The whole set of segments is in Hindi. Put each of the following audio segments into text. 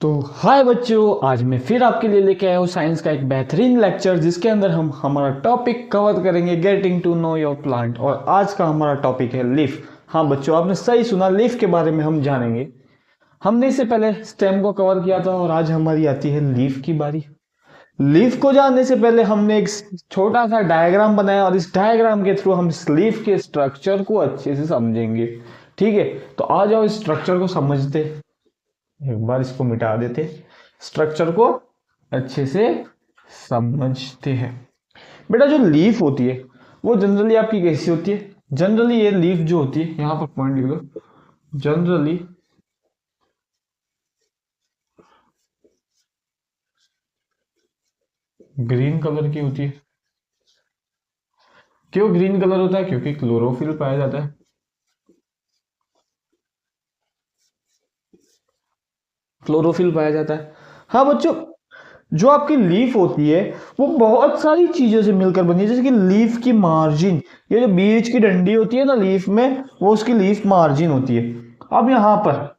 तो हाय बच्चों, आज मैं फिर आपके लिए लेके आया हूँ साइंस का एक बेहतरीन लेक्चर जिसके अंदर हम हमारा टॉपिक कवर करेंगे getting to know your plant. और आज का हमारा टॉपिक है लीफ। हाँ बच्चों, आपने सही सुना, लीफ के बारे में हम जानेंगे। हमने इससे पहले स्टेम को कवर किया था और आज हमारी आती है लीफ की बारी। लीफ को जानने से पहले हमने एक छोटा सा डायग्राम बनाया और इस डायग्राम के थ्रू हम इस लीफ के स्ट्रक्चर को अच्छे से समझेंगे। ठीक है, तो आ जाओ इस स्ट्रक्चर को समझते। एक बार इसको मिटा देते, स्ट्रक्चर को अच्छे से समझते हैं। बेटा जो लीफ होती है वो जनरली आपकी कैसी होती है? जनरली ये लीफ जो होती है, यहां पर पॉइंट लिख दो। जनरली ग्रीन कलर की होती है। क्यों ग्रीन कलर होता है? क्योंकि क्लोरोफिल पाया जाता है। क्लोरोफिल पाया जाता है। हाँ बच्चों, जो आपकी लीफ होती है वो बहुत सारी चीजों से मिलकर बनी है। जैसे कि लीफ की मार्जिन, ये जो बीच की डंडी होती है ना लीफ में, वो उसकी लीफ मार्जिन होती है। अब यहाँ पर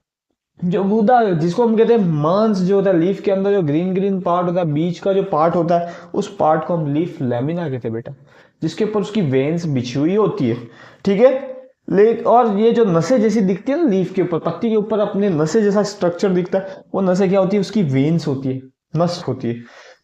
जो गूदा, जिसको हम कहते हैं मांस, जो होता है लीफ के अंदर जो ग्रीन ग्रीन पार्ट होता है, बीच का जो पार्ट होता है, उस पार्ट को हम लीफ लेमिना कहते हैं बेटा, जिसके ऊपर उसकी वेन्स बिछी हुई होती है। ठीक है, लेक और ये जो नसें जैसी दिखती है ना लीफ के ऊपर, पत्ती के ऊपर अपने नसें जैसा स्ट्रक्चर दिखता है, वो नसें क्या होती है? उसकी वेन्स होती है, नस होती है।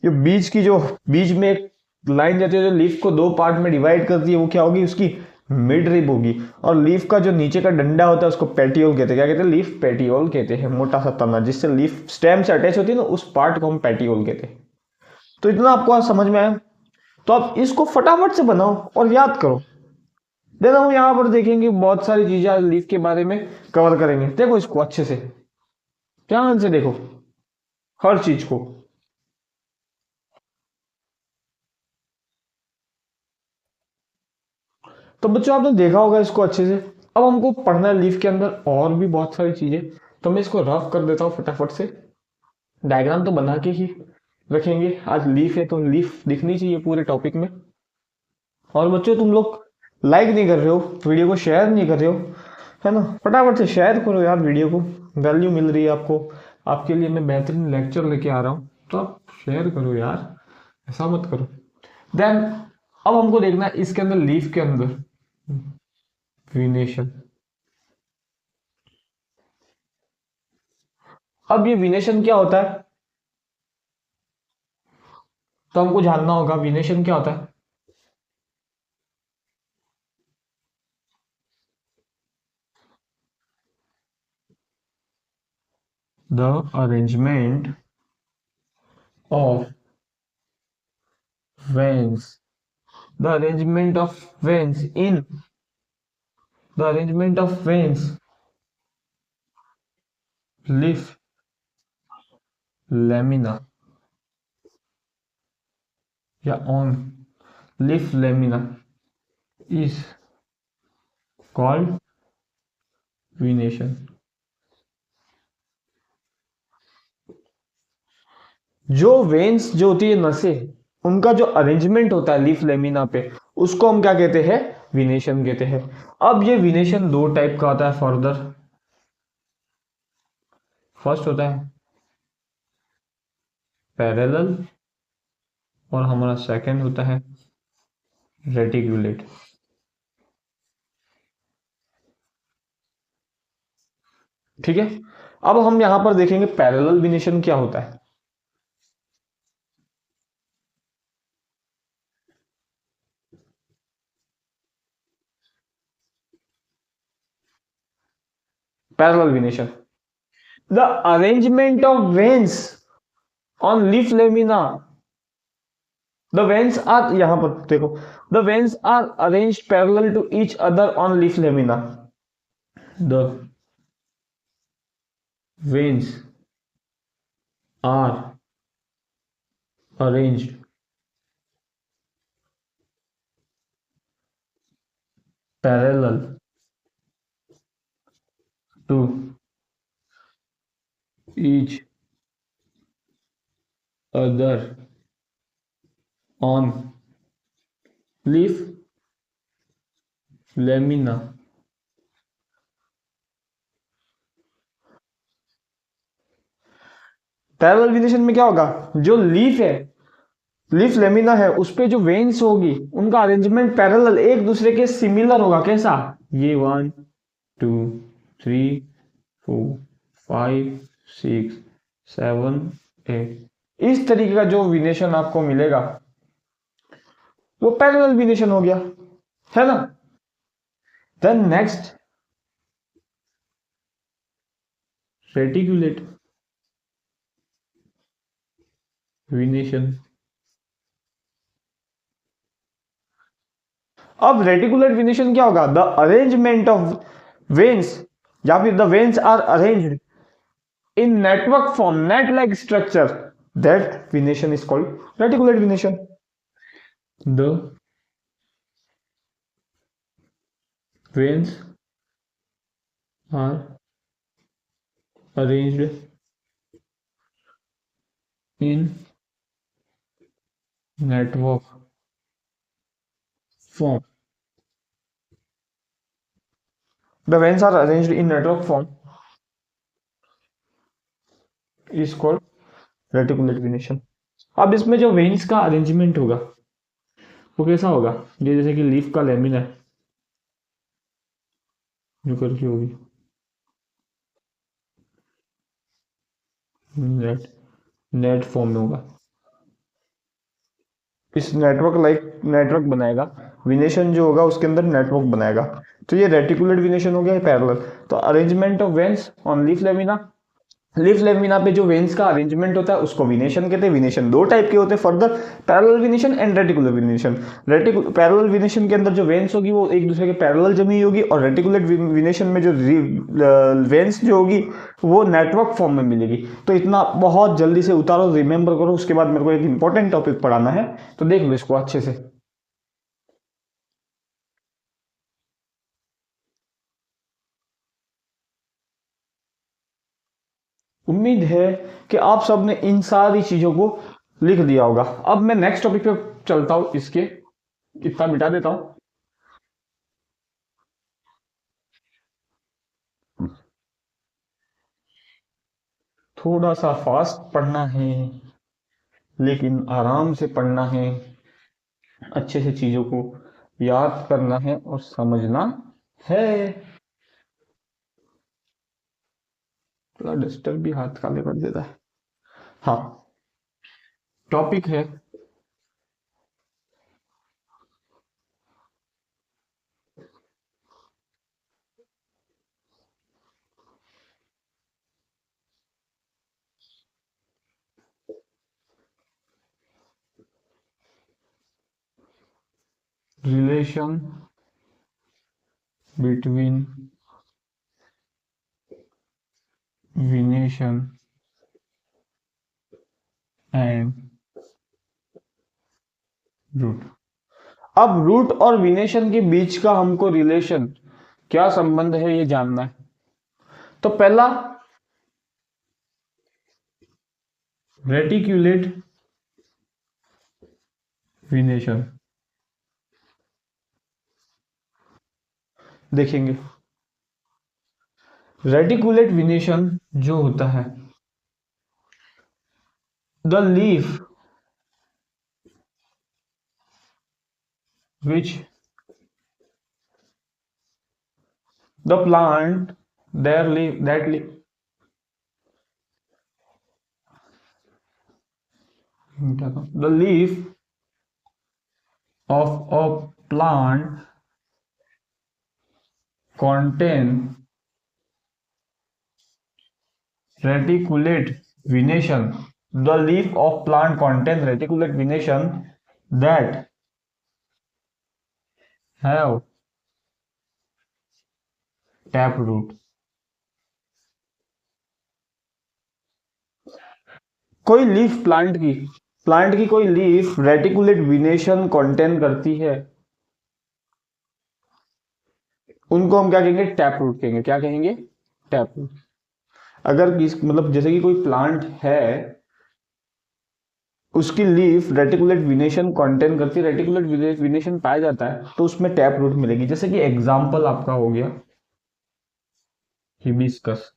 जो बीच की, जो बीच में एक लाइन जाती है जो लीफ को दो पार्ट में डिवाइड करती है, वो क्या होगी? उसकी मिड रिब होगी। और लीफ का जो नीचे का डंडा होता है उसको पेटियोल कहते हैं। क्या कहते हैं? लीफ पेटियोल कहते हैं। मोटा सा तना जिससे लीफ स्टेम से अटैच होती है ना, उस पार्ट को हम पेटियोल कहते हैं। तो इतना आपको आज समझ में आया? तो आप इसको फटाफट से बनाओ और याद करो। देन हम यहाँ पर देखेंगे बहुत सारी चीजें आज लीफ के बारे में कवर करेंगे। देखो इसको अच्छे से, ध्यान से देखो हर चीज को। तो बच्चों आपने देखा होगा इसको अच्छे से। अब हमको पढ़ना है लीफ के अंदर और भी बहुत सारी चीजें। तो मैं इसको रफ कर देता हूँ फटाफट से। डायग्राम तो बना के ही रखेंगे, आज लीफ है तो लीफ दिखनी चाहिए पूरे टॉपिक में। और बच्चों तुम लोग लाइक नहीं कर रहे हो, वीडियो को शेयर नहीं कर रहे हो, है ना? फटाफट से शेयर करो यार वीडियो को। वैल्यू मिल रही है आपको, आपके लिए मैं बेहतरीन लेक्चर लेके आ रहा हूँ, तो आप शेयर करो यार, ऐसा मत करो। देन अब हमको देखना है इसके अंदर, लीफ के अंदर विनेशन। अब ये विनेशन क्या होता है तो हमको जानना होगा, विनेशन क्या होता है। The arrangement of veins, the arrangement of veins in the arrangement of veins leaf lamina या on leaf lamina is called venation। जो वेन्स जो होती है, नसें, उनका जो अरेंजमेंट होता है लीफ लेमिना पे, उसको हम क्या कहते हैं? विनेशन कहते हैं। अब ये विनेशन दो टाइप का होता है फर्दर। फर्स्ट होता है पैरेलल और हमारा सेकंड होता है रेटिकुलेट। ठीक है, अब हम यहां पर देखेंगे पैरेलल विनेशन क्या होता है। Parallel विनेशन, the arrangement of veins on leaf lamina, the veins are, यहां पर देखो, the veins are arranged parallel to each other on leaf lamina, the veins are arranged parallel to each other on leaf lamina। Parallel विनेशन में क्या होगा, जो लीफ है, लीफ लेमिना है, उस पे जो वेन्स होगी उनका अरेंजमेंट पैरेलल एक दूसरे के सिमिलर होगा। कैसा, ये 1 2 3 4 5 6 7 8, इस तरीके का जो विनेशन आपको मिलेगा वो पैरेलल विनेशन हो गया, है ना। Then next reticulate venation. अब रेटिकुलेट विनेशन क्या होगा, द अरेंजमेंट ऑफ वेन्स, या फिर the veins are arranged in network form, net like structure, that venation is called reticulate venation. The veins are arranged in network form. The veins are arranged in network form is called reticulate venation. अब इसमें जो वेन्स का अरेंजमेंट होगा वो कैसा होगा, ये जैसे कि लीफ का लेमिना है जो करके होगी नेट, नेट फॉर्म में होगा, इस नेटवर्क बनाएगा, विनेशन जो होगा उसके अंदर नेटवर्क बनाएगा। तो ये रेटिकुलेट विनेशन हो गया पैरेलल। तो arrangement of veins on leaf lamina, leaf lamina पे जो वेन्स का अरेंजमेंट होता है उसको विनेशन कहते हैं। विनेशन दो टाइप के होते हैं further, parallel विनेशन and reticular विनेशन। Parallel विनेशन के अंदर जो वेन्स होगी वो एक दूसरे के पैरेलल जमी होगी, और रेटिकुलर विनेशन में जो वेन्स जो होगी वो नेटवर्क फॉर्म में मिलेगी। तो इतना बहुत जल्दी से उतारो, रिमेंबर करो, उसके बाद मेरे को एक इंपॉर्टेंट टॉपिक पढ़ाना है, तो देख लो इसको अच्छे से। उम्मीद है कि आप सबने इन सारी चीजों को लिख दिया होगा। अब मैं नेक्स्ट टॉपिक पे चलता हूं, इसके इतना मिटा देता हूं। थोड़ा सा फास्ट पढ़ना है लेकिन आराम से पढ़ना है, अच्छे से चीजों को याद करना है और समझना है। थोड़ा डिस्टर्ब भी हाथ काले कर देता है। हाँ, टॉपिक है relation between venation and root. अब रूट और विनेशन के बीच का हमको रिलेशन, क्या संबंध है, ये जानना है। तो पहला, रेटिक्यूलेट विनेशन देखेंगे। रेटिकुलेट विनेशन जो होता है, the leaf which the plant their leaf that leaf the leaf of a plant contain reticulate venation, the leaf of plant contain reticulate venation that have tap root। कोई लीफ प्लांट की कोई लीफ रेटिकुलेट विनेशन कंटेन करती है, उनको हम क्या कहेंगे, टैप रूट कहेंगे। क्या कहेंगे, टैप रूट। अगर मतलब जैसे कि कोई प्लांट है, उसकी लीफ रेटिकुलेट विनेशन कंटेन करती है, रेटिकुलेट विनेशन पाया जाता है, तो उसमें टैप रूट मिलेगी। जैसे कि एग्जांपल आपका हो गया हिबिस्कस।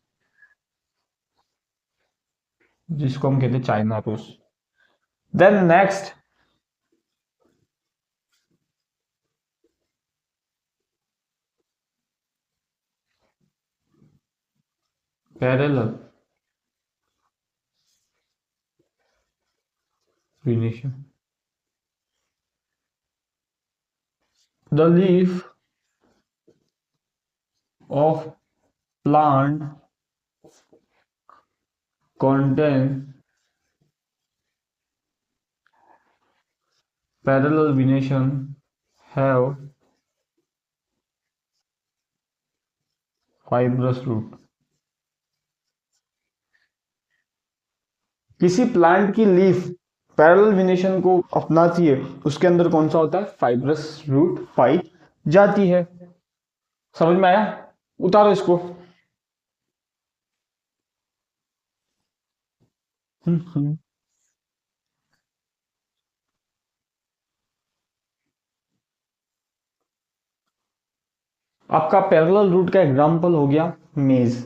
जिसको हम कहते हैं चाइना रूस। Then next, parallel venation, the leaf of plant contain parallel venation have fibrous root। किसी प्लांट की लीफ पैरेलल वेनेशन को अपनाती है, उसके अंदर कौन सा होता है, फाइब्रस रूट पाई जाती है। समझ में आया? उतारो इसको। हम्म। आपका पैरेलल रूट का एग्जांपल हो गया मेज।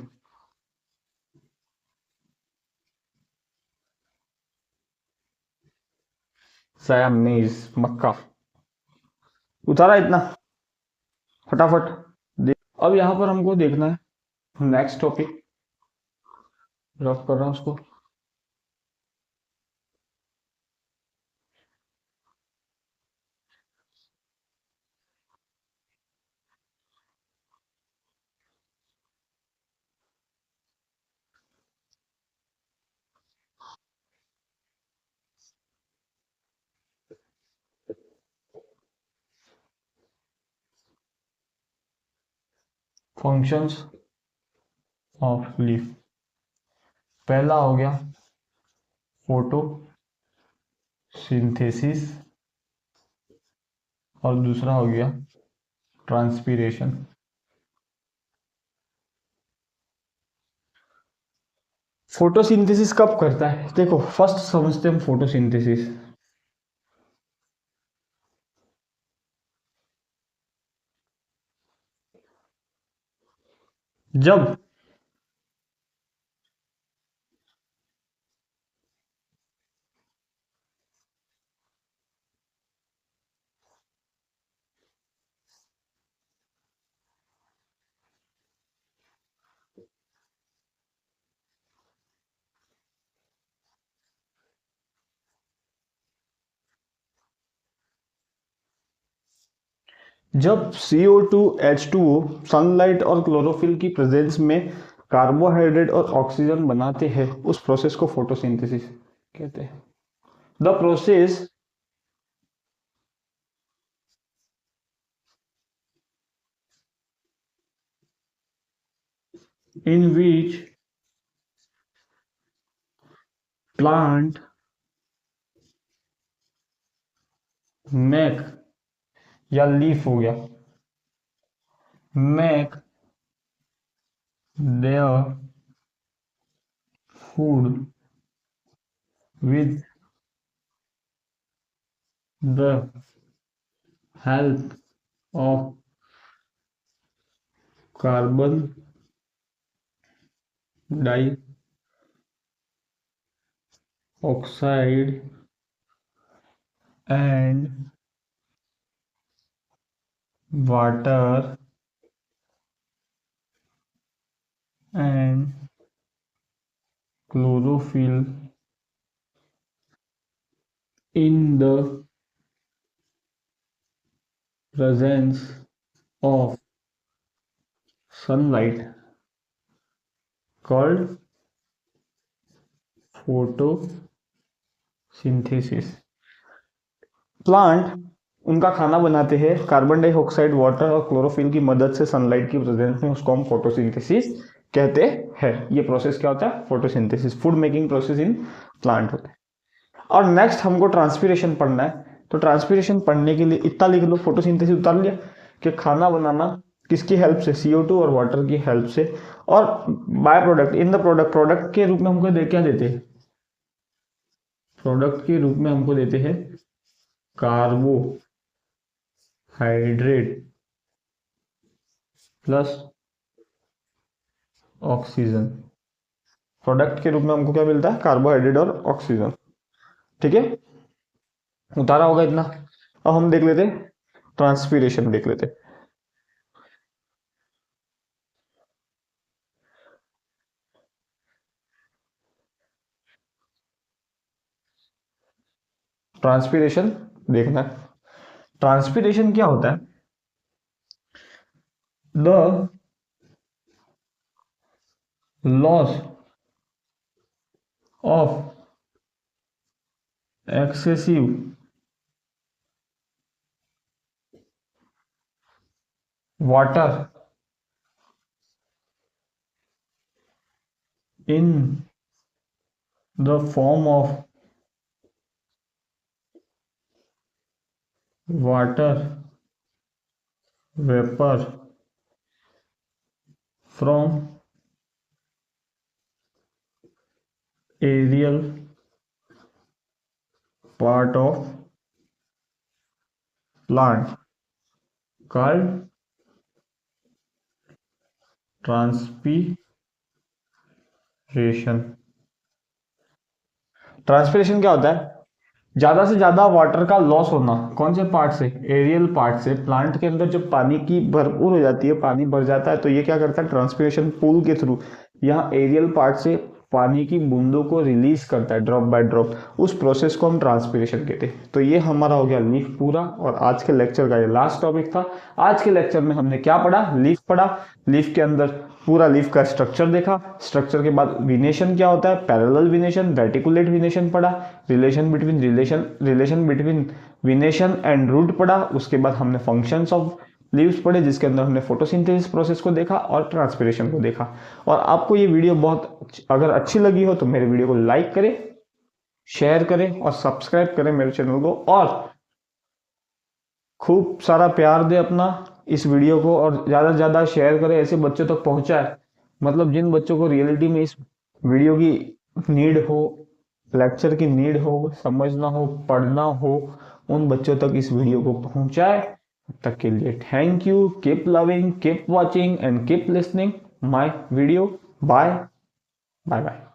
साया मेज मक्का। उतारा इतना फटाफट दे। अब यहां पर हमको देखना है नेक्स्ट टॉपिक, रफ कर रहा हूं उसको। फंक्शंस ऑफ लीफ, पहला हो गया फोटो सिंथेसिस और दूसरा हो गया ट्रांसपीरेशन। फोटोसिंथेसिस कब करता है, देखो फर्स्ट समझते हैं हम फोटोसिंथेसिस। जब जब CO2H2O सनलाइट और क्लोरोफिल की प्रेजेंस में कार्बोहाइड्रेट और ऑक्सीजन बनाते हैं, उस प्रोसेस को फोटोसिंथेसिस कहते हैं। The process in which plant make, या लीफ हो गया, make their food with the help of carbon dioxide and water and chlorophyll in the presence of sunlight called photosynthesis। Plant उनका खाना बनाते हैं कार्बन डाइऑक्साइड, वाटर और क्लोरोफिल की मदद से सनलाइट की प्रेजेंस में, उसको हम फोटोसिंथेसिस कहते हैं। ये प्रोसेस क्या होता है, photosynthesis, food making process in plant होता है। और नेक्स्ट हमको ट्रांसपीरेशन पढ़ना है, तो ट्रांसपीरेशन पढ़ने के लिए इतना लिख लो, फोटोसिंथेसिस उतार लिया कि खाना बनाना किसकी हेल्प से, CO2 और वाटर की हेल्प से। और by product in the product, product के रूप में हमको क्या देते हैं, प्रोडक्ट के रूप में हमको देते हैं कार्बोहाइड्रेट प्लस ऑक्सीजन। प्रोडक्ट के रूप में हमको क्या मिलता है, कार्बोहाइड्रेट और ऑक्सीजन। ठीक है, उतारा होगा इतना। अब हम देख लेते, ट्रांसपीरेशन देख लेते। ट्रांसपीरेशन देखना, ट्रांसपीरेशन क्या होता है, the loss of excessive water in the form of water vapour from aerial part of plant called transpiration. Transpiration क्या होता है, ज्यादा से ज्यादा वाटर का लॉस होना, कौन से पार्ट से, एरियल पार्ट से। प्लांट के अंदर जब पानी की भरपूर हो जाती है, पानी भर जाता है, तो ये क्या करता है, ट्रांसपीरेशन पूल के थ्रू यहाँ एरियल पार्ट से पानी की बूंदों को रिलीज करता है ड्रॉप बाय ड्रॉप। उस प्रोसेस को हम ट्रांसपीरेशन कहते हैं। तो ये हमारा हो गया लीफ पूरा, और आज के लेक्चर का ये लास्ट टॉपिक था। आज के लेक्चर में हमने क्या पढ़ा, लीफ पढ़ा। लीफ के अंदर पूरा लीफ का स्ट्रक्चर देखा, स्ट्रक्चर के बाद विनेशन क्या होता है, पैरेलल विनेशन, रेटिकुलेट विनेशन पढ़ा, relation between venation and root पढ़ा। उसके बाद हमने फंक्शंस ऑफ लीव्स पढ़े, जिसके अंदर हमने फोटोसिंथेसिस प्रोसेस को देखा और ट्रांसपिरेशन को देखा। और आपको ये वीडियो बहुत अगर अच्छी लगी हो तो मेरे वीडियो को लाइक करें, शेयर करें और सब्सक्राइब करें मेरे चैनल को, और खूब सारा प्यार दे अपना इस वीडियो को, और ज्यादा से ज्यादा शेयर करें, ऐसे बच्चों तक पहुंचाए, मतलब जिन बच्चों को रियलिटी में इस वीडियो की नीड हो, लेक्चर की नीड हो, समझना हो, पढ़ना हो, उन बच्चों तक इस वीडियो को पहुंचाए। तब तक के लिए thank you, keep loving, keep watching and keep listening my video. Bye bye bye.